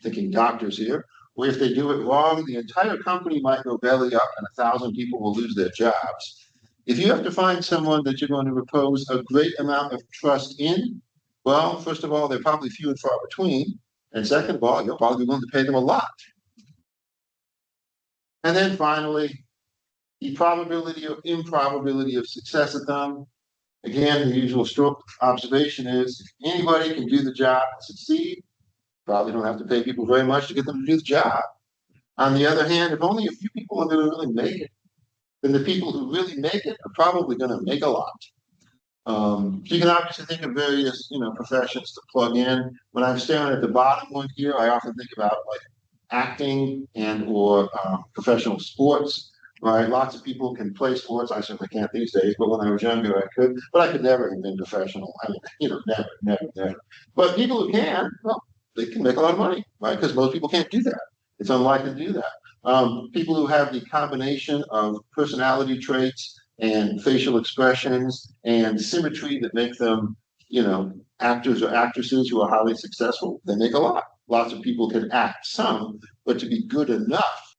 thinking doctors here, or if they do it wrong, the entire company might go belly up and 1,000 people will lose their jobs. If you have to find someone that you're going to repose a great amount of trust in, well, first of all, they're probably few and far between. And second of all, you'll probably be willing to pay them a lot. And then finally, the probability or improbability of success at them. Again, the usual stroke observation is if anybody can do the job and succeed, probably don't have to pay people very much to get them to do the job. On the other hand, if only a few people are going to really make it, then the people who really make it are probably going to make a lot. So you can obviously think of various, professions to plug in. When I'm staring at the bottom one here, I often think about like acting or professional sports, right? Lots of people can play sports. I certainly can't these days, but when I was younger, I could. But I could never have been professional. I mean, never. But people who can, well, they can make a lot of money, right? Because most people can't do that. It's unlikely to do that. People who have the combination of personality traits and facial expressions and symmetry that make them, actors or actresses who are highly successful, they make a lot. Lots of people can act some, but to be good enough,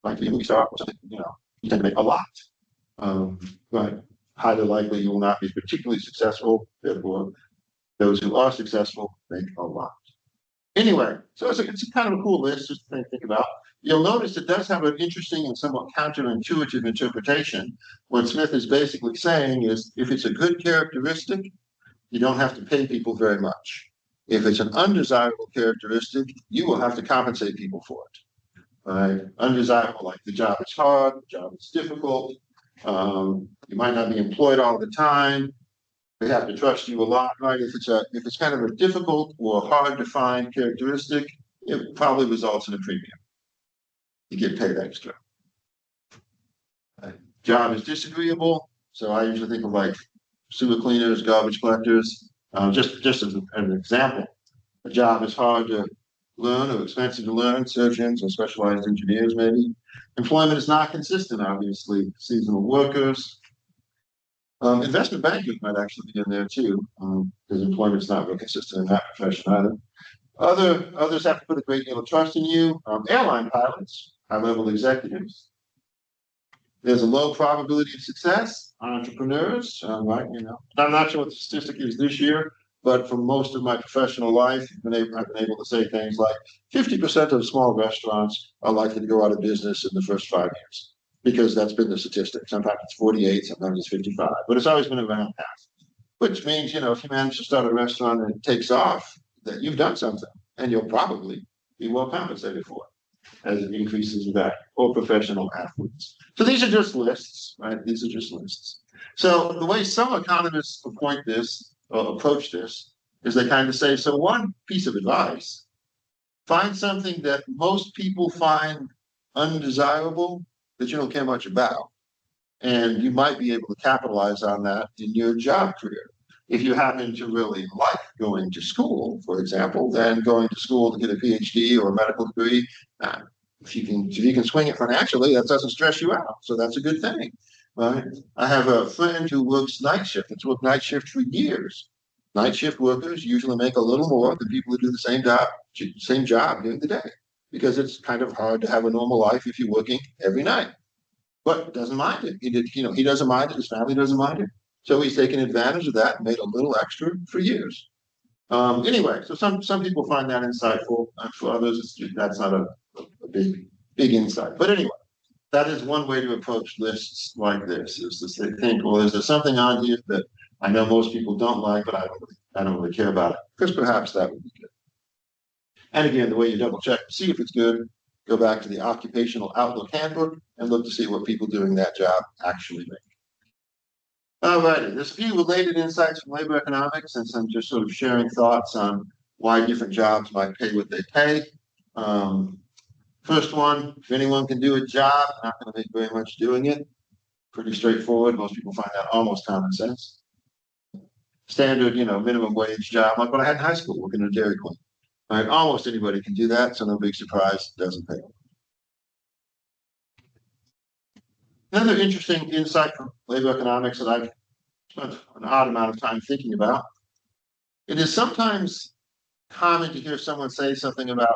like to be a movie star or something, you tend to make a lot. Right. Highly likely you will not be particularly successful, therefore those who are successful make a lot. Anyway, so it's kind of a cool list just to think about. You'll notice it does have an interesting and somewhat counterintuitive interpretation. What Smith is basically saying is if it's a good characteristic, you don't have to pay people very much. If it's an undesirable characteristic, you will have to compensate people for it. Right? Undesirable, like the job is hard, the job is difficult, you might not be employed all the time. They have to trust you a lot, right? If it's kind of a difficult or hard to find characteristic, it probably results in a premium. You get paid extra. Job is disagreeable, so I usually think of like sewer cleaners, garbage collectors. Just as an example, a job is hard to learn or expensive to learn. Surgeons or specialized engineers, maybe. Employment is not consistent, obviously. Seasonal workers. Investment bankers might actually be in there too, because employment is not real consistent in that profession either. Others have to put a great deal of trust in you. Airline pilots, high-level executives. There's a low probability of success. Entrepreneurs, right? I'm not sure what the statistic is this year, but for most of my professional life, I've been able to say things like 50% of small restaurants are likely to go out of business in the first 5 years, because that's been the statistic. Sometimes it's 48, sometimes it's 55, but it's always been around half. Which means, if you manage to start a restaurant and it takes off, that you've done something, and you'll probably be well compensated for it as it increases in value, or professional athletes. So these are just lists, right? These are just lists. So the way some economists approach this is they kind of say, so one piece of advice, find something that most people find undesirable that you don't care much about, and you might be able to capitalize on that in your job career. If you happen to really like going to school, for example, then going to school to get a PhD or a medical degree, if you can swing it financially, that doesn't stress you out. So that's a good thing, right? I have a friend who works night shift. It's worked night shift for years. Night shift workers usually make a little more than people who do the same job during the day, because it's kind of hard to have a normal life if you're working every night. But doesn't mind it. He doesn't mind it. His family doesn't mind it. So he's taken advantage of that and made a little extra for years. Anyway, so some people find that insightful. For others, that's not a big insight. But anyway, that is one way to approach lists like this: is to say, think, well, is there something on here that I know most people don't like, but I don't really care about it? Because perhaps that would be good. And again, the way you double check to see if it's good, go back to the Occupational Outlook Handbook and look to see what people doing that job actually make. All righty, there's a few related insights from labor economics and some just sort of sharing thoughts on why different jobs might pay what they pay. First one, if anyone can do a job, they're not going to make very much doing it. Pretty straightforward. Most people find that almost common sense. Standard, minimum wage job, like what I had in high school, working at a Dairy Queen. Right? Almost anybody can do that, so no big surprise, it doesn't pay. Another interesting insight from labor economics that I've spent an odd amount of time thinking about. It is sometimes common to hear someone say something about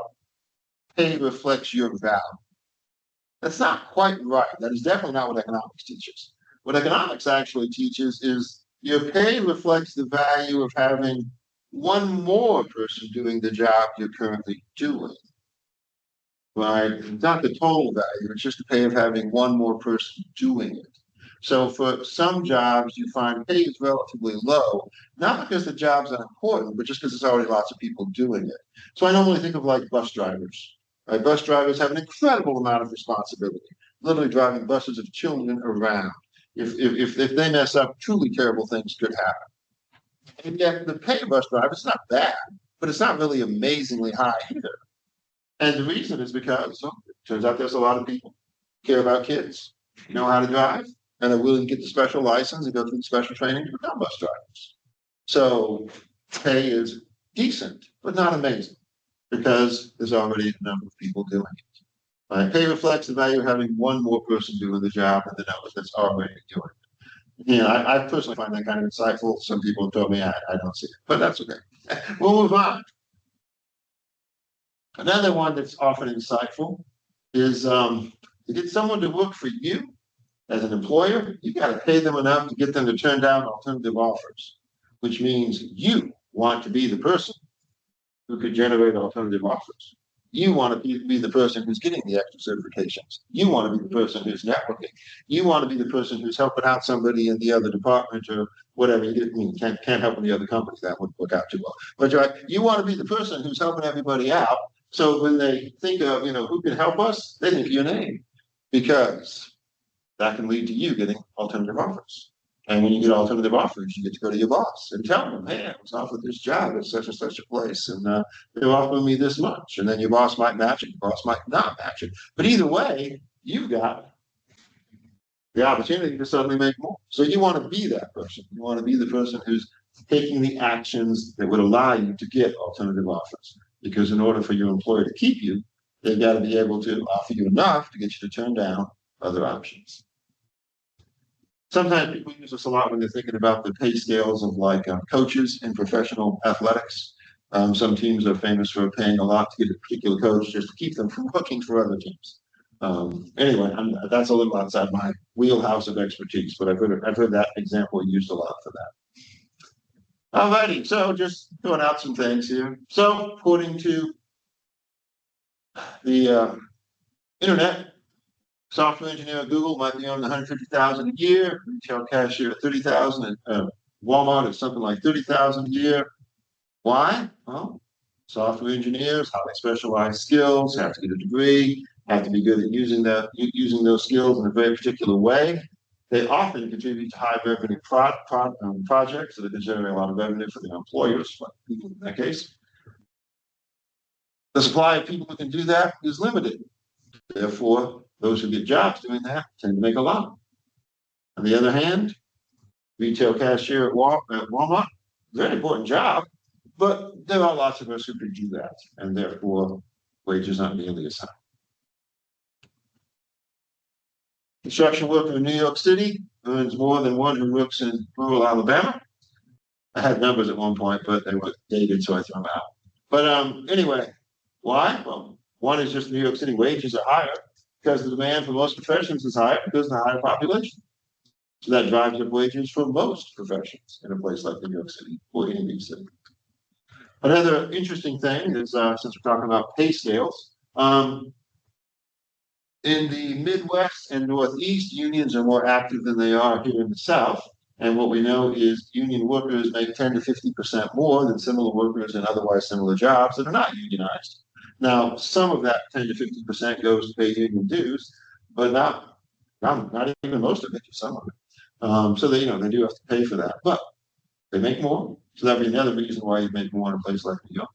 pay reflects your value. That's not quite right. That is definitely not what economics teaches. What economics actually teaches is your pay reflects the value of having one more person doing the job you're currently doing. Right? It's not the total value, it's just the pay of having one more person doing it. So for some jobs, you find pay is relatively low, not because the job's unimportant, but just because there's already lots of people doing it. So I normally think of like bus drivers. Right? Bus drivers have an incredible amount of responsibility, literally driving buses of children around. If they mess up, truly terrible things could happen. And yet the pay of bus drivers is not bad, but it's not really amazingly high either. And the reason is because it turns out there's a lot of people who care about kids, know how to drive, and are willing to get the special license and go through the special training to become bus drivers. So pay is decent, but not amazing, because there's already a number of people doing it. Right? Pay reflects the value of having one more person doing the job than the number that's already doing it. I personally find that kind of insightful. Some people have told me I don't see it, but that's okay. We'll move on. Another one that's often insightful is to get someone to work for you as an employer, you got to pay them enough to get them to turn down alternative offers, which means you want to be the person who could generate alternative offers. You want to be the person who's getting the extra certifications. You want to be the person who's networking. You want to be the person who's helping out somebody in the other department or whatever. You can't help in the other company. That wouldn't work out too well. But right, you want to be the person who's helping everybody out. So when they think of, who can help us, they think of your name, because that can lead to you getting alternative offers. And when you get alternative offers, you get to go to your boss and tell them, hey, I was offered this job at such and such a place, and they're offering me this much. And then your boss might match it, your boss might not match it. But either way, you've got the opportunity to suddenly make more. So you want to be that person. You want to be the person who's taking the actions that would allow you to get alternative offers. Because in order for your employer to keep you, they've got to be able to offer you enough to get you to turn down other options. Sometimes people use this a lot when they're thinking about the pay scales of like coaches in professional athletics. Some teams are famous for paying a lot to get a particular coach just to keep them from working for other teams. Anyway, that's a little outside my wheelhouse of expertise, but I've heard that example used a lot for that. Alrighty, so just throwing out some things here. So according to the internet, software engineer at Google might be on 150,000 a year, retail cashier at 30,000, and Walmart is something like 30,000 a year. Why? Well, software engineers, highly specialized skills, have to get a degree, have to be good at using those skills in a very particular way. They often contribute to high revenue projects that are generating a lot of revenue for their employers, like Google in that case. The supply of people who can do that is limited. Therefore, those who get jobs doing that tend to make a lot. On the other hand, retail cashier at Walmart, very important job, but there are lots of us who can do that, and therefore wages aren't nearly as high. Construction worker in New York City earns more than one who works in rural Alabama. I had numbers at one point, but they were dated, so I threw them out. But anyway, why? Well, one is just New York City wages are higher because the demand for most professions is higher because of the higher population. So that drives up wages for most professions in a place like New York City or any big city. Another interesting thing is, since we're talking about pay scales, in the Midwest and Northeast, unions are more active than they are here in the South. And what we know is union workers make 10 to 50% more than similar workers in otherwise similar jobs that are not unionized. Now, some of that 10 to 50% goes to pay union dues, but not even most of it, just some of it. So they do have to pay for that, but they make more. So that'd be another reason why you make more in a place like New York.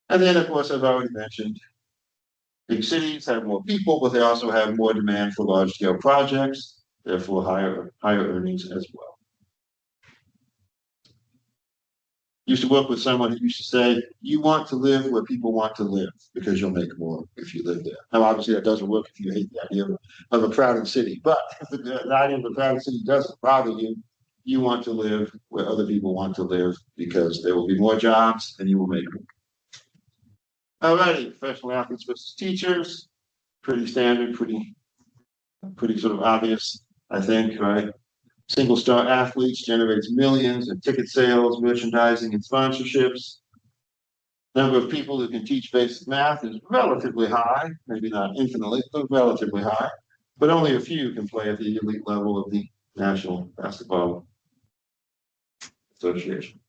And then, of course, I've already mentioned big cities have more people, but they also have more demand for large scale projects, therefore higher earnings as well. Used to work with someone who used to say, you want to live where people want to live because you'll make more if you live there. Now, obviously, that doesn't work if you hate the idea of a crowded city, but if the idea of a crowded city doesn't bother you, you want to live where other people want to live because there will be more jobs and you will make more. Alrighty, professional athletes versus teachers, pretty standard, pretty sort of obvious, I think, right? Single star athletes generates millions in ticket sales, merchandising, and sponsorships. Number of people who can teach basic math is relatively high, maybe not infinitely, but relatively high. But only a few can play at the elite level of the National Basketball Association.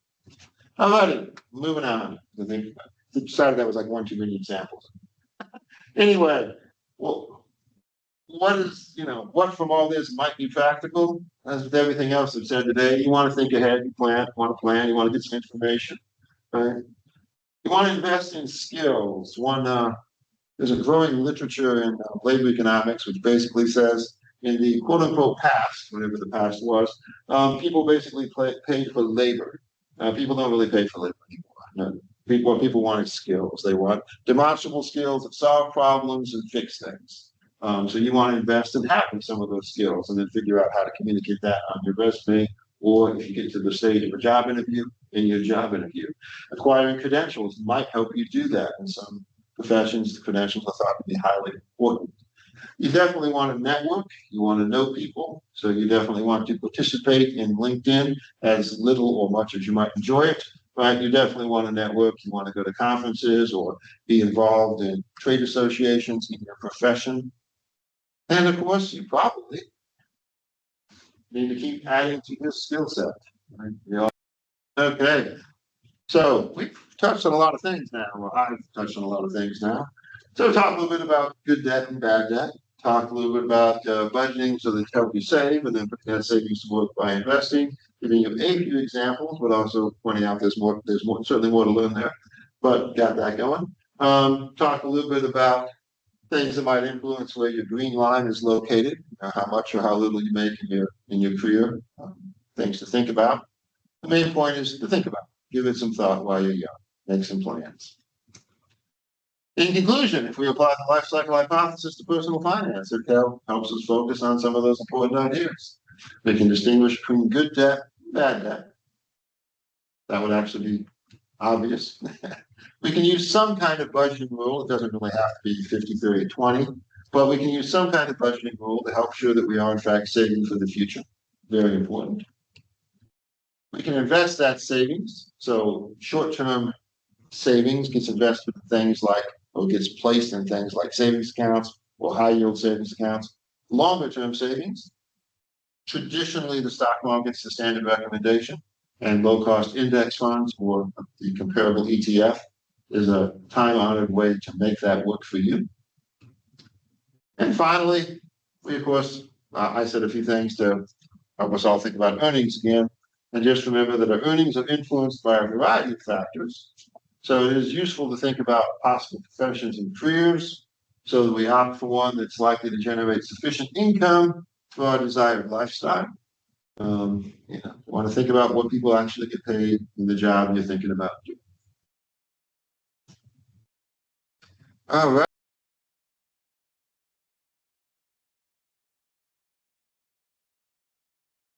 Alrighty, moving on. I think I decided that was like one too many examples. Anyway, well, what from all this might be practical? As with everything else I've said today, you want to think ahead, you want to plan, you want to get some information, right? You want to invest in skills. There's a growing literature in labor economics, which basically says in the quote unquote past, whatever the past was, people basically paid for labor. People don't really pay for labor anymore. No. What people want is skills. They want demonstrable skills that solve problems and fix things. So you want to invest in having some of those skills and then figure out how to communicate that on your resume, or if you get to the stage of a job interview, in your job interview. Acquiring credentials might help you do that. In some professions, the credentials are thought to be highly important. You definitely want to network. You want to know people. So you definitely want to participate in LinkedIn as little or much as you might enjoy it. Right? You definitely want to network. You want to go to conferences or be involved in trade associations in your profession. And of course, you probably need to keep adding to your skill set. Right? Okay. So we've touched on a lot of things now. Well, I've touched on a lot of things now. So talk a little bit about good debt and bad debt. Talk a little bit about budgeting so that it helps you save, and then put that savings to work by investing. Giving you a few examples, but also pointing out there's certainly more to learn there. But got that going. Talk a little bit about things that might influence where your green line is located, how much or how little you make in your career. Things to think about. The main point is to think about. Give it some thought while you're young. Make some plans. In conclusion, if we apply the life cycle hypothesis to personal finance, it helps us focus on some of those important ideas. We can distinguish between good debt and bad debt. That would actually be obvious. We can use some kind of budgeting rule. It doesn't really have to be 50, 30, 20. but we can use some kind of budgeting rule to help sure that we are in fact saving for the future. Very important. We can invest that savings. So short-term savings gets invested in things like, or gets placed in things like savings accounts or high yield savings accounts. Longer term savings, traditionally the stock market's the standard recommendation, and low cost index funds or the comparable ETF is a time honored way to make that work for you. And finally, we of course, I said a few things to help us all think about earnings again. And just remember that our earnings are influenced by a variety of factors. So it is useful to think about possible professions and careers so that we opt for one that's likely to generate sufficient income for our desired lifestyle. You want to think about what people actually get paid in the job you're thinking about doing. All right.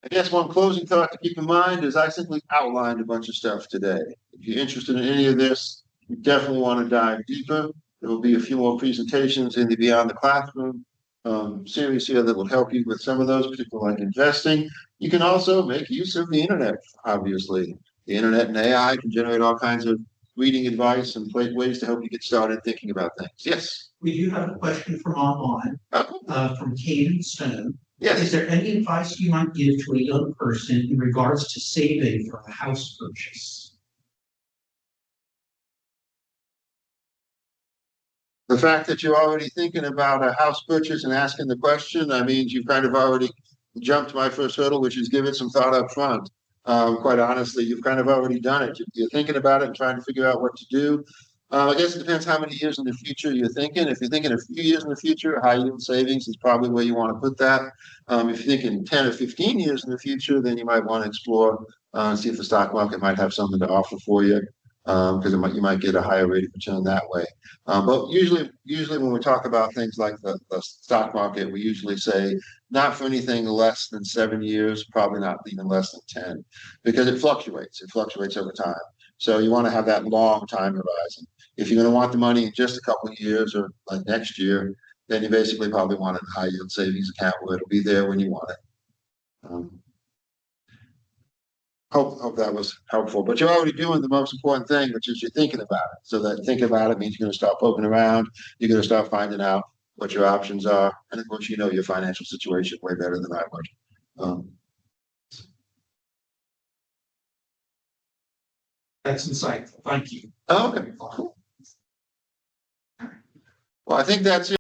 I guess one closing thought to keep in mind is I simply outlined a bunch of stuff today. If you're interested in any of this, you definitely want to dive deeper. There will be a few more presentations in the Beyond the Classroom series here that will help you with some of those, particularly like investing. You can also make use of the internet, obviously. The internet and AI can generate all kinds of reading advice and ways to help you get started thinking about things. Yes. We do have a question from online, from Katie Stone. Yes. Is there any advice you might give to a young person in regards to saving for a house purchase? The fact that you're already thinking about a house purchase and asking the question, that means you've kind of already jumped my first hurdle, which is give it some thought up front. Quite honestly, you've kind of already done it. You're thinking about it and trying to figure out what to do. I guess it depends how many years in the future you're thinking. If you're thinking a few years in the future, high yield savings is probably where you want to put that. If you're thinking 10 or 15 years in the future, then you might want to explore and see if the stock market might have something to offer for you, because you might get a higher rate of return that way. But usually when we talk about things like the stock market, we usually say not for anything less than 7 years, probably not even less than 10, because it fluctuates. It fluctuates over time. So you want to have that long time horizon. If you're going to want the money in just a couple of years or like next year, then you basically probably want a high yield savings account where it'll be there when you want it. Hope that was helpful. But you're already doing the most important thing, which is you're thinking about it. So that thinking about it means you're going to start poking around. You're going to start finding out what your options are. And of course, you know your financial situation way better than I would. That's insightful. Thank you. Okay, cool. Well, I think that's it.